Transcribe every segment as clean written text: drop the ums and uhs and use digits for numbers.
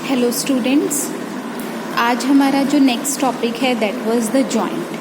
Hello students, आज हमारा जो नेक्स्ट टॉपिक है दैट वाज द जॉइंट।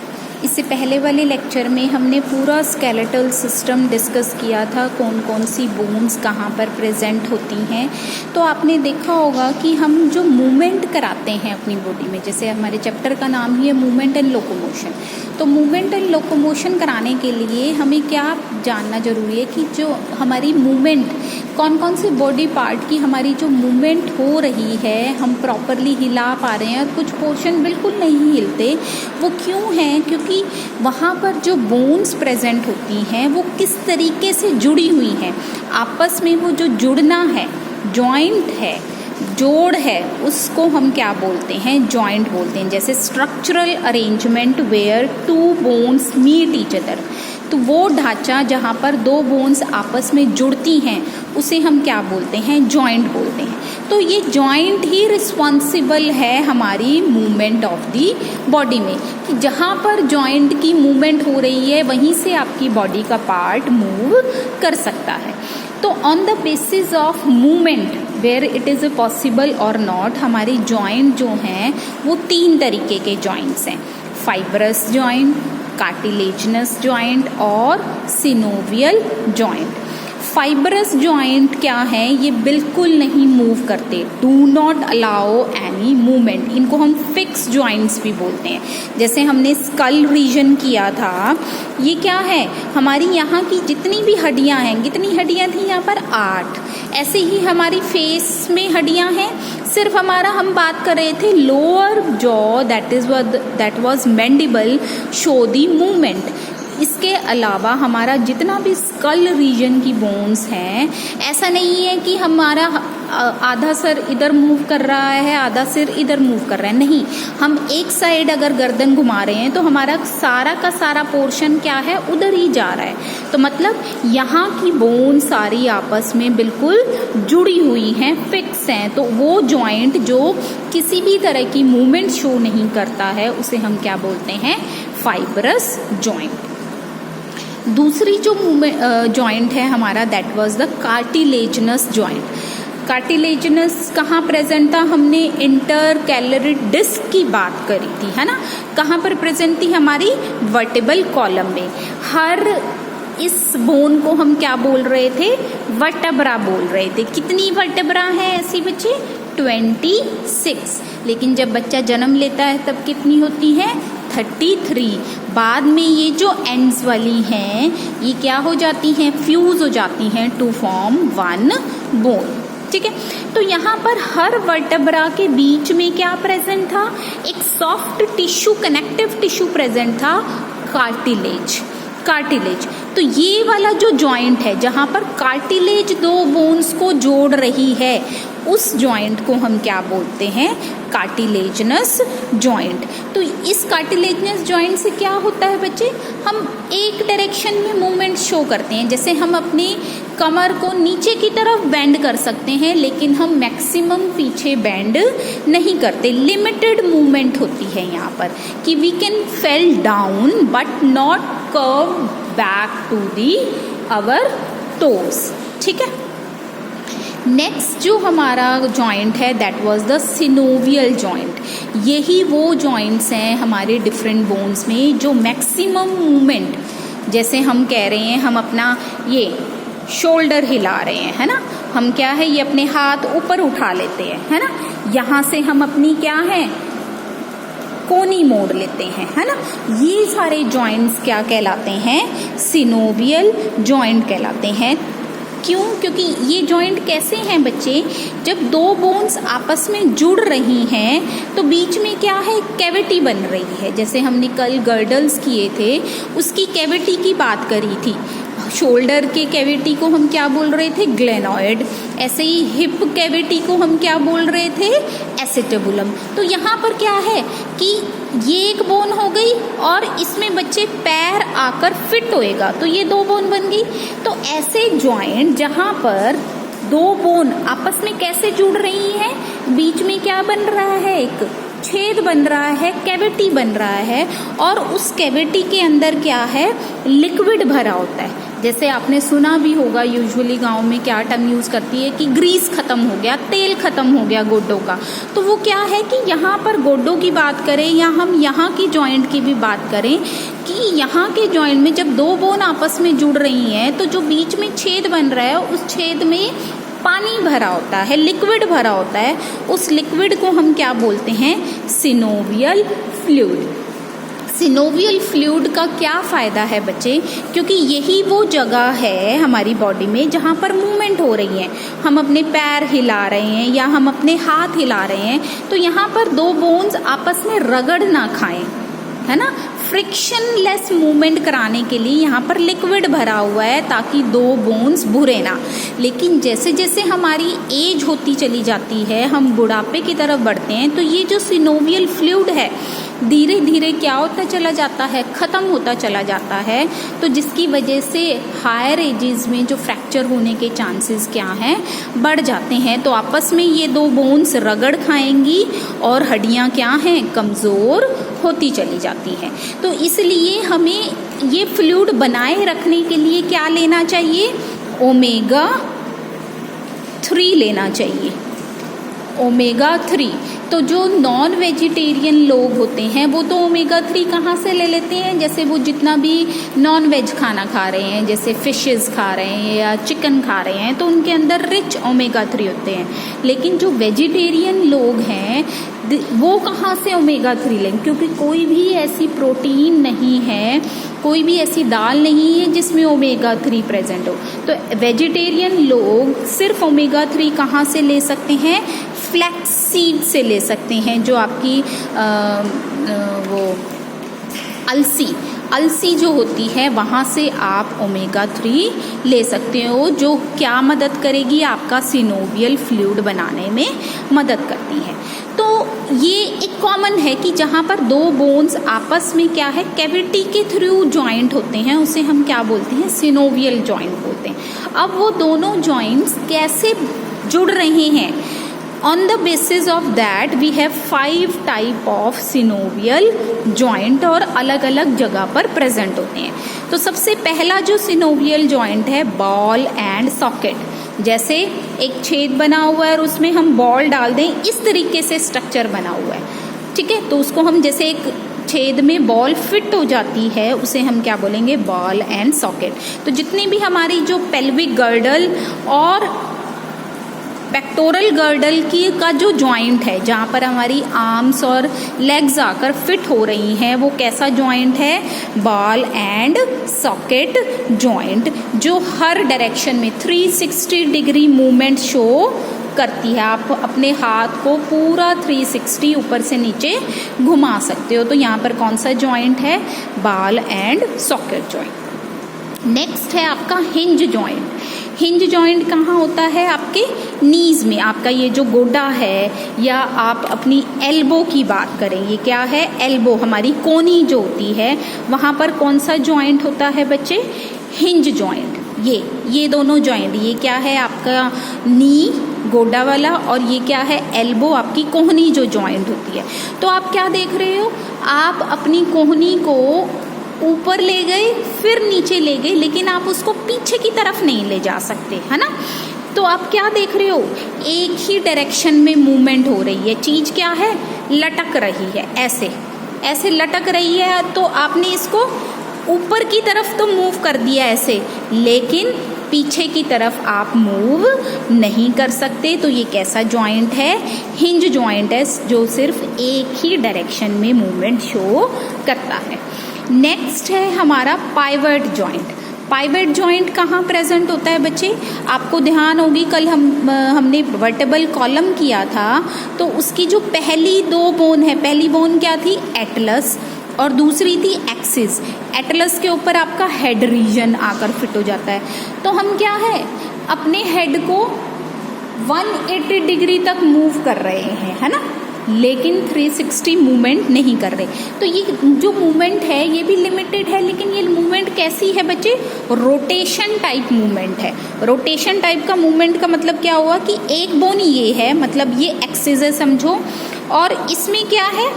इससे पहले वाले लेक्चर में हमने पूरा स्केलेटल सिस्टम डिस्कस किया था, कौन कौन सी बोन्स कहाँ पर प्रेजेंट होती हैं। तो आपने देखा होगा कि हम जो मूवमेंट कराते हैं अपनी बॉडी में, जैसे हमारे चैप्टर का नाम ही है मूवमेंट एंड लोकोमोशन, तो मूवमेंट एंड लोकोमोशन कराने के लिए हमें क्या जानना ज़रूरी है कि जो हमारी मूवमेंट, कौन कौन से बॉडी पार्ट की हमारी जो मूवमेंट हो रही है, हम प्रॉपरली हिला पा रहे हैं और कुछ पोर्शन बिल्कुल नहीं हिलते, वो क्यों हैं? क्योंकि वहाँ पर जो बोन्स प्रेजेंट होती हैं वो किस तरीके से जुड़ी हुई हैं आपस में। वो जो जुड़ना है, जॉइंट है, जोड़ है, उसको हम क्या बोलते हैं? जॉइंट बोलते हैं। जैसे structural arrangement where two bones meet each other, तो वो ढांचा जहाँ पर दो बोन्स आपस में जुड़ती हैं उसे हम क्या बोलते हैं? जॉइंट बोलते हैं। तो ये जॉइंट ही रिस्पॉन्सिबल है हमारी मूवमेंट ऑफ दी बॉडी में, कि जहाँ पर जॉइंट की मूवमेंट हो रही है वहीं से आपकी बॉडी का पार्ट मूव कर सकता है। तो on the basis of movement where it is possible और नॉट, हमारी जॉइंट जो हैं वो तीन तरीके के जॉइंट्स हैं: फाइब्रस जॉइंट, कार्टिलेजनस जॉइंट और सिनोवियल जॉइंट। फाइब्रस जॉइंट क्या है? ये बिल्कुल नहीं मूव करते, do not allow any movement. इनको हम फिक्स जॉइंट्स भी बोलते हैं। जैसे हमने स्कल रीजन किया था, ये क्या है? हमारी यहाँ की जितनी भी हड्डियाँ हैं, कितनी हड्डियाँ थी यहाँ पर? 8। ऐसे ही हमारी फेस में हड्डियाँ हैं, सिर्फ हमारा हम बात कर रहे थे lower jaw, that was mandible, show the movement. इसके अलावा हमारा जितना भी स्कल रीजन की बोन्स हैं, ऐसा नहीं है कि हमारा आधा सर इधर मूव कर रहा है, आधा सिर इधर मूव कर रहा है, नहीं। हम एक साइड अगर गर्दन घुमा रहे हैं तो हमारा सारा का सारा पोर्शन क्या है? उधर ही जा रहा है। तो मतलब यहाँ की बोन सारी आपस में बिल्कुल जुड़ी हुई हैं, फिक्स हैं। तो वो जॉइंट जो किसी भी तरह की मूवमेंट शो नहीं करता है उसे हम क्या बोलते हैं? Fibrous joint. दूसरी जो जॉइंट है हमारा, that was the cartilaginous joint. Cartilaginous कहाँ प्रेजेंट था? हमने इंटरकैलरी डिस्क की बात करी थी, है ना। कहाँ पर प्रेजेंट थी? हमारी वर्टेब्रल कॉलम में। हर इस बोन को हम क्या बोल रहे थे? वर्टेब्रा बोल रहे थे। कितनी वर्टेब्रा है ऐसी बच्चे? 26। लेकिन जब बच्चा जन्म लेता है तब कितनी होती है? 33। बाद में ये जो एंड्स वाली हैं ये क्या हो जाती हैं? फ्यूज हो जाती हैं टू फॉर्म वन बोन। ठीक है। तो यहाँ पर हर वर्टेब्रा के बीच में क्या प्रेजेंट था? एक soft tissue, connective tissue present था, कार्टिलेज। तो ये वाला जो जॉइंट है जहाँ पर कार्टिलेज दो बोन्स को जोड़ रही है, उस जॉइंट को हम क्या बोलते हैं? Cartilaginous joint. तो इस कार्टिलेजनस जॉइंट से क्या होता है बच्चे? हम एक डायरेक्शन में मूवमेंट शो करते हैं। जैसे हम अपनी कमर को नीचे की तरफ बेंड कर सकते हैं, लेकिन हम मैक्सिमम पीछे बेंड नहीं करते। लिमिटेड मूवमेंट होती है यहाँ पर कि we can fell down but not curve back to the our toes. ठीक है। नेक्स्ट जो हमारा जॉइंट है that was the synovial joint. यही वो जॉइंट्स हैं हमारे डिफरेंट बोन्स में जो मैक्सिमम मूवमेंट, जैसे हम कह रहे हैं हम अपना ये शोल्डर हिला रहे हैं, है ना, हम क्या है ये अपने हाथ ऊपर उठा लेते हैं, है ना, यहाँ से हम अपनी क्या है कोनी मोड़ लेते हैं, है ना। ये सारे जॉइंट्स क्या कहलाते हैं? सिनोवियल जॉइंट कहलाते हैं। क्यों? क्योंकि ये जॉइंट कैसे हैं बच्चे? जब दो बोन्स आपस में जुड़ रही हैं तो बीच में क्या है? कैविटी बन रही है। जैसे हमने कल गर्डल्स किए थे उसकी कैविटी की बात करी थी। शोल्डर के कैविटी को हम क्या बोल रहे थे? ग्लेनॉइड। ऐसे ही हिप कैविटी को हम क्या बोल रहे थे? एसिटेबुलम। तो यहाँ पर क्या है कि ये एक बोन हो गई और इसमें बच्चे पैर आकर फिट होएगा, तो ये दो बोन बन गई। तो ऐसे जॉइंट जहाँ पर दो बोन आपस में कैसे जुड़ रही हैं, बीच में क्या बन रहा है? एक छेद बन रहा है, कैविटी बन रहा है, और उस कैविटी के अंदर क्या है? लिक्विड भरा होता है। जैसे आपने सुना भी होगा, यूजुअली गांव में क्या टर्म यूज़ करती है कि ग्रीस ख़त्म हो गया, तेल ख़त्म हो गया गोड्डों का। तो वो क्या है कि यहाँ पर गोड्डों की बात करें या हम यहाँ की जॉइंट की भी बात करें कि यहाँ के जॉइंट में जब दो बोन आपस में जुड़ रही हैं तो जो बीच में छेद बन रहा है उस छेद में पानी भरा होता है, लिक्विड भरा होता है। उस लिक्विड को हम क्या बोलते हैं? Synovial fluid. सिनोवियल फ्लूइड का क्या फ़ायदा है बच्चे? क्योंकि यही वो जगह है हमारी बॉडी में जहाँ पर मूवमेंट हो रही है, हम अपने पैर हिला रहे हैं या हम अपने हाथ हिला रहे हैं, तो यहाँ पर दो बोन्स आपस में रगड़ ना खाएं, है ना। फ्रिक्शनलेस मूवमेंट कराने के लिए यहाँ पर लिक्विड भरा हुआ है ताकि दो बोन्स भुरे ना। लेकिन जैसे जैसे हमारी एज होती चली जाती है, हम बुढ़ापे की तरफ बढ़ते हैं, तो ये जो सिनोवियल फ्लूइड है धीरे धीरे क्या होता चला जाता है? ख़त्म होता चला जाता है। तो जिसकी वजह से हायर एजेस में जो फ्रैक्चर होने के चांसेस क्या हैं? बढ़ जाते हैं। तो आपस में ये दो बोन्स रगड़ खाएंगी और हड्डियाँ क्या हैं? कमज़ोर होती चली जाती हैं। तो इसलिए हमें ये फ्लूइड बनाए रखने के लिए क्या लेना चाहिए? ओमेगा 3 लेना चाहिए। ओमेगा 3। तो जो नॉन वेजिटेरियन लोग होते हैं वो तो ओमेगा 3 कहाँ से ले लेते हैं? जैसे वो जितना भी नॉन वेज खाना खा रहे हैं, जैसे फिशेस खा रहे हैं या चिकन खा रहे हैं, तो उनके अंदर रिच ओमेगा 3 होते हैं। लेकिन जो वेजिटेरियन लोग हैं वो कहाँ से ओमेगा 3 लेंगे? क्योंकि कोई भी ऐसी प्रोटीन नहीं है, कोई भी ऐसी दाल नहीं है जिसमें ओमेगा 3 प्रेजेंट हो। तो वेजिटेरियन लोग सिर्फ ओमेगा 3 कहाँ से ले सकते हैं? फ्लैक्स सीड से ले सकते हैं, जो आपकी वो अलसी जो होती है वहाँ से आप ओमेगा 3 ले सकते हो, जो क्या मदद करेगी? आपका सिनोवियल फ्लूइड बनाने में मदद करती है। तो ये एक कॉमन है कि जहाँ पर दो बोन्स आपस में क्या है? कैविटी के थ्रू जॉइंट होते हैं, उसे हम क्या बोलते हैं? सिनोवियल जॉइंट बोलते हैं। अब वो दोनों जॉइंट्स कैसे जुड़ रहे हैं? On the basis of that we have 5 type of synovial joint और अलग अलग जगह पर प्रेजेंट होते हैं। तो सबसे पहला जो सिनोवियल जॉइंट है, बॉल एंड सॉकेट। जैसे एक छेद बना हुआ है और उसमें हम बॉल डाल दें, इस तरीके से स्ट्रक्चर बना हुआ है, ठीक है। तो उसको हम जैसे एक छेद में बॉल फिट हो जाती है, उसे हम क्या बोलेंगे? Ball and socket. तो जितनी भी हमारी जो पेल्विक गर्डल और पेक्टोरल गर्डल की का जो जॉइंट है, जहाँ पर हमारी आर्म्स और लेग्स आकर फिट हो रही हैं, वो कैसा जॉइंट है? बॉल एंड सॉकेट जॉइंट, जो हर डायरेक्शन में 360 डिग्री मूवमेंट शो करती है। आप अपने हाथ को पूरा 360 ऊपर से नीचे घुमा सकते हो। तो यहाँ पर कौन सा जॉइंट है? Ball and socket joint. Next है आपका हिंज जॉइंट। हिंज जॉइंट कहाँ होता है? आपके नीज में। आपका ये जो गोडा है, या आप अपनी एल्बो की बात करें, ये क्या है? एल्बो, हमारी कोनी जो होती है, वहाँ पर कौन सा जॉइंट होता है बच्चे? Hinge joint. ये दोनों जॉइंट, ये क्या है? आपका नी गोडा वाला, और ये क्या है? एल्बो, आपकी कोहनी जो जॉइंट होती है। तो आप क्या देख रहे हो? आप अपनी कोहनी को ऊपर ले गए, फिर नीचे ले गए, लेकिन आप उसको पीछे की तरफ नहीं ले जा सकते, है ना। तो आप क्या देख रहे हो? एक ही डायरेक्शन में मूवमेंट हो रही है। चीज क्या है? लटक रही है, ऐसे लटक रही है। तो आपने इसको ऊपर की तरफ तो मूव कर दिया ऐसे, लेकिन पीछे की तरफ आप मूव नहीं कर सकते। तो ये कैसा जॉइंट है? हिंज जॉइंट है, जो सिर्फ एक ही डायरेक्शन में मूवमेंट शो करता है। नेक्स्ट है हमारा पाइवट जॉइंट। पाइवट जॉइंट कहाँ प्रेजेंट होता है बच्चे? आपको ध्यान होगी, कल हमने वर्टेबल कॉलम किया था, तो उसकी जो पहली दो बोन है, पहली बोन क्या थी? एटलस, और दूसरी थी एक्सिस। एटलस के ऊपर आपका हेड रीजन आकर फिट हो जाता है। तो हम क्या है? अपने हेड को 180 डिग्री तक मूव कर रहे हैं, है ना, लेकिन 360 मूवमेंट नहीं कर रहे। तो ये जो मूवमेंट है ये भी लिमिटेड है, लेकिन ये मूवमेंट कैसी है बच्चे? रोटेशन टाइप मूवमेंट है। रोटेशन टाइप का मूवमेंट का मतलब क्या हुआ कि एक बोन ये है, मतलब ये एक्सिस है समझो, और इसमें क्या है?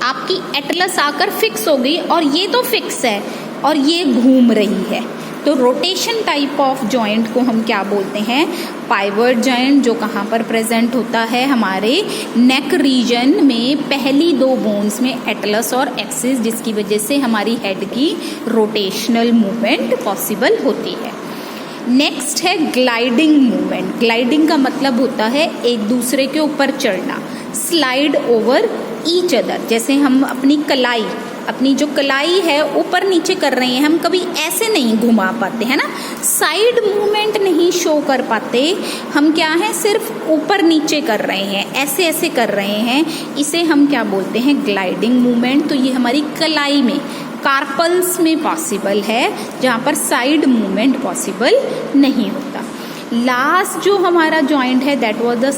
आपकी एटलस आकर फिक्स हो गई, और ये तो फिक्स है और ये घूम रही है। तो रोटेशन टाइप ऑफ जॉइंट को हम क्या बोलते हैं, पाइवट जॉइंट, जो कहाँ पर प्रेजेंट होता है, हमारे नेक रीजन में पहली दो बोन्स में एटलस और एक्सिस, जिसकी वजह से हमारी हेड की रोटेशनल मूवमेंट पॉसिबल होती है। नेक्स्ट है ग्लाइडिंग मूवमेंट। ग्लाइडिंग का मतलब होता है एक दूसरे के ऊपर चढ़ना, स्लाइड ओवर ईच अदर। जैसे हम अपनी जो कलाई है ऊपर नीचे कर रहे हैं, हम कभी ऐसे नहीं घुमा पाते हैं ना, साइड मूवमेंट नहीं शो कर पाते, हम क्या है सिर्फ ऊपर नीचे कर रहे हैं, ऐसे ऐसे कर रहे हैं, इसे हम क्या बोलते हैं, ग्लाइडिंग मूवमेंट। तो ये हमारी कलाई में, कार्पल्स में पॉसिबल है, जहाँ पर साइड मूवमेंट पॉसिबल नहीं होता। लास्ट जो हमारा जॉइंट है that was the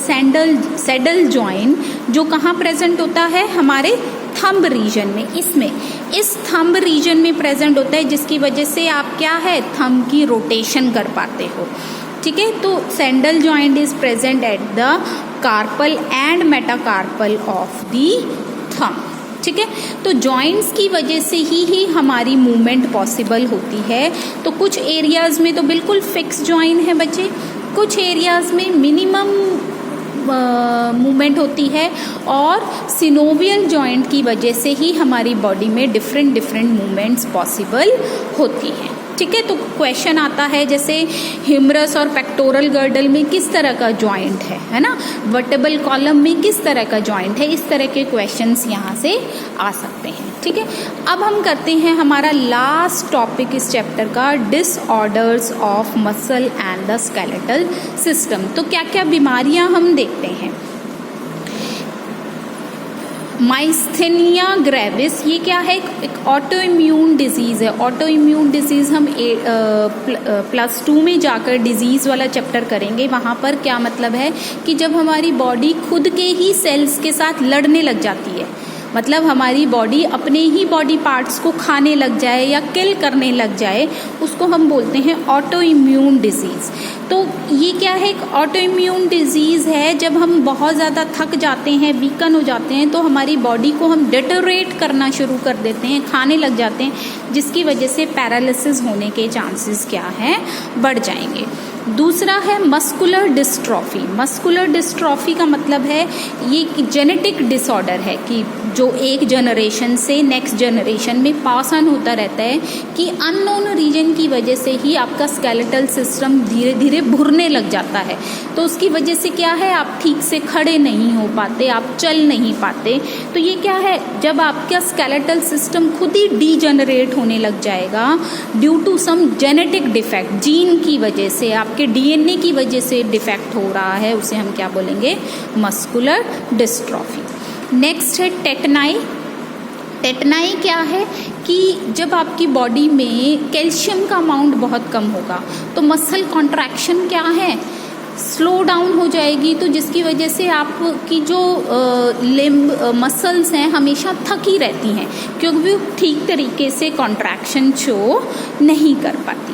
saddle joint, जो कहाँ प्रेजेंट होता है, हमारे थंब रीजन में। इस थंब रीजन में प्रेजेंट होता है, जिसकी वजह से आप क्या है, थंब की रोटेशन कर पाते हो। ठीक है, तो saddle joint is present at the carpal and metacarpal of the thumb. ठीक है, तो जॉइंट्स की वजह से ही हमारी मूवमेंट पॉसिबल होती है। तो कुछ एरियाज में तो बिल्कुल फिक्स जॉइंट है बच्चे, कुछ एरियाज में मिनिमम मूवमेंट होती है, और सिनोवियल जॉइंट की वजह से ही हमारी बॉडी में डिफरेंट मूवमेंट्स पॉसिबल होती हैं। ठीक है, तो क्वेश्चन आता है जैसे ह्यूमरस और पेक्टोरल गर्डल में किस तरह का जॉइंट है ना, वर्टेब्रल कॉलम में किस तरह का जॉइंट है, इस तरह के क्वेश्चंस यहाँ से आ सकते हैं। ठीक है, अब हम करते हैं हमारा लास्ट टॉपिक इस चैप्टर का, disorders of muscle and the skeletal system. तो क्या क्या बीमारियां हम देखते हैं। माइस्थेनिया ग्रेविस, ये क्या है, एक ऑटो इम्यून डिजीज है। ऑटो इम्यून डिजीज हम +2 में जाकर डिजीज वाला चैप्टर करेंगे। वहाँ पर क्या मतलब है कि जब हमारी बॉडी खुद के ही सेल्स के साथ लड़ने लग जाती है, मतलब हमारी बॉडी अपने ही बॉडी पार्ट्स को खाने लग जाए या किल करने लग जाए, उसको हम बोलते हैं ऑटो इम्यून डिजीज। तो ये क्या है, एक ऑटो इम्यून डिजीज है, जब हम बहुत ज़्यादा थक जाते हैं, वीकन हो जाते हैं, तो हमारी बॉडी को हम डिटोरेट करना शुरू कर देते हैं, खाने लग जाते हैं, जिसकी वजह से पैरालिसिस होने के चांसेस क्या हैं, बढ़ जाएंगे। दूसरा है मस्कुलर डिस्ट्रॉफी। मस्कुलर डिस्ट्रॉफी का मतलब है ये जेनेटिक डिसऑर्डर है कि जो एक जनरेशन से नेक्स्ट जनरेशन में पास ऑन होता रहता है, कि अननोन रीजन की वजह से ही आपका स्केलेटल सिस्टम धीरे धीरे भुरने लग जाता है। तो उसकी वजह से क्या है, आप ठीक से खड़े नहीं हो पाते, आप चल नहीं पाते। तो ये क्या है, जब आपका स्केलेटल सिस्टम खुद ही डीजनरेट होने लग जाएगा due to some genetic defect, gene की वजह से, आपके डीएनए की वजह से डिफेक्ट हो रहा है, उसे हम क्या बोलेंगे, मस्कुलर डिस्ट्रॉफी। नेक्स्ट है टेटनाई। टेटनाई क्या है कि जब आपकी बॉडी में कैल्शियम का अमाउंट बहुत कम होगा, तो मसल कॉन्ट्रैक्शन क्या है, स्लो डाउन हो जाएगी। तो जिसकी वजह से आपकी जो लिम्ब मसल्स हैं हमेशा थकी रहती हैं, क्योंकि वो ठीक तरीके से कॉन्ट्रैक्शन शो नहीं कर पाती।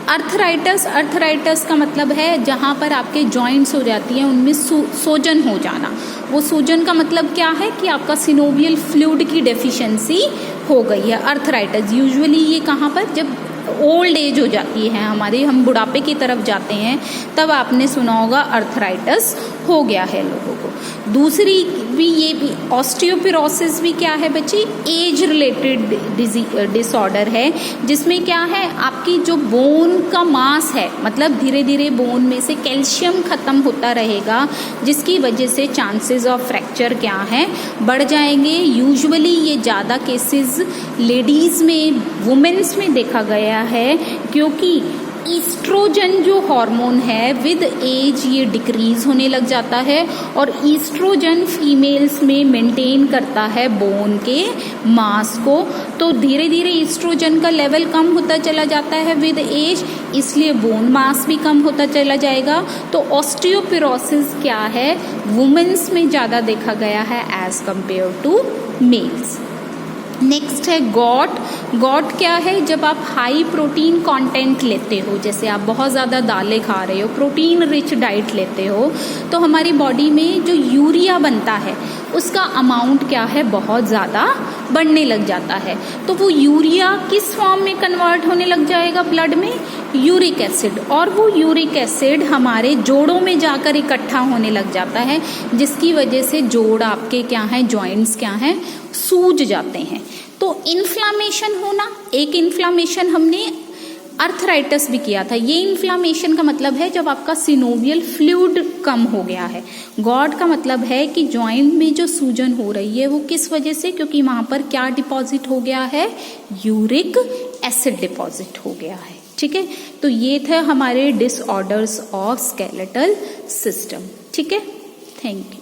अर्थराइटस का मतलब है जहाँ पर आपके जॉइंट्स हो जाती हैं उनमें सूजन हो जाना। वो सूजन का मतलब क्या है कि आपका सिनोवियल फ्लूइड की डेफिशिएंसी हो गई है। अर्थराइटस यूजुअली ये कहाँ पर, जब ओल्ड एज हो जाती है हमारी, हम बुढ़ापे की तरफ जाते हैं, तब आपने सुना होगा अर्थराइटस हो गया है लोगों को। दूसरी भी ये भी ऑस्टियोपोरोसिस भी क्या है बच्ची, एज रिलेटेड डिसऑर्डर है, जिसमें क्या है आपकी जो बोन का मास है, मतलब धीरे धीरे बोन में से कैल्शियम खत्म होता रहेगा, जिसकी वजह से चांसेस ऑफ फ्रैक्चर क्या हैं, बढ़ जाएंगे। यूजुअली ये ज़्यादा केसेस लेडीज़ में, वुमेन्स में देखा गया है, क्योंकि ईस्ट्रोजन जो हार्मोन है विद एज ये डिक्रीज होने लग जाता है, और ईस्ट्रोजन फीमेल्स में मेंटेन करता है बोन के मास को। तो धीरे धीरे ईस्ट्रोजन का लेवल कम होता चला जाता है विद एज, इसलिए बोन मास भी कम होता चला जाएगा। तो ऑस्टियोपोरोसिस क्या है, वुमेन्स में ज़्यादा देखा गया है as compare to males. Next है गॉट। गॉट क्या है? जब आप हाई प्रोटीन कंटेंट लेते हो, जैसे आप बहुत ज़्यादा दालें खा रहे हो, प्रोटीन रिच डाइट लेते हो, तो हमारी बॉडी में जो यूरिया बनता है उसका अमाउंट क्या है? बहुत ज़्यादा बढ़ने लग जाता है। तो वो यूरिया किस फॉर्म में कन्वर्ट होने लग जाएगा ब्लड में? Uric acid. और वो यूरिक एसिड हमारे जोड़ों में जाकर इकट्ठा होने लग जाता है, जिसकी वजह से जोड़ आपके क्या हैं? जॉइंट्स क्या हैं? सूज जाते हैं। तो इन्फ्लामेशन होना, एक इन्फ्लामेशन हमने अर्थराइटिस भी किया था। ये इन्फ्लामेशन का मतलब है जब आपका सिनोवियल फ्लूइड कम हो गया है। गॉट का मतलब है कि जॉइंट में जो सूजन हो रही है वो किस वजह से? क्योंकि वहां पर क्या डिपॉजिट हो गया है? यूरिक एसिड डिपॉजिट हो गया है। ठीक है, तो ये थे हमारे डिसऑर्डर्स ऑफ स्केलेटल सिस्टम। ठीक है, थैंक यू।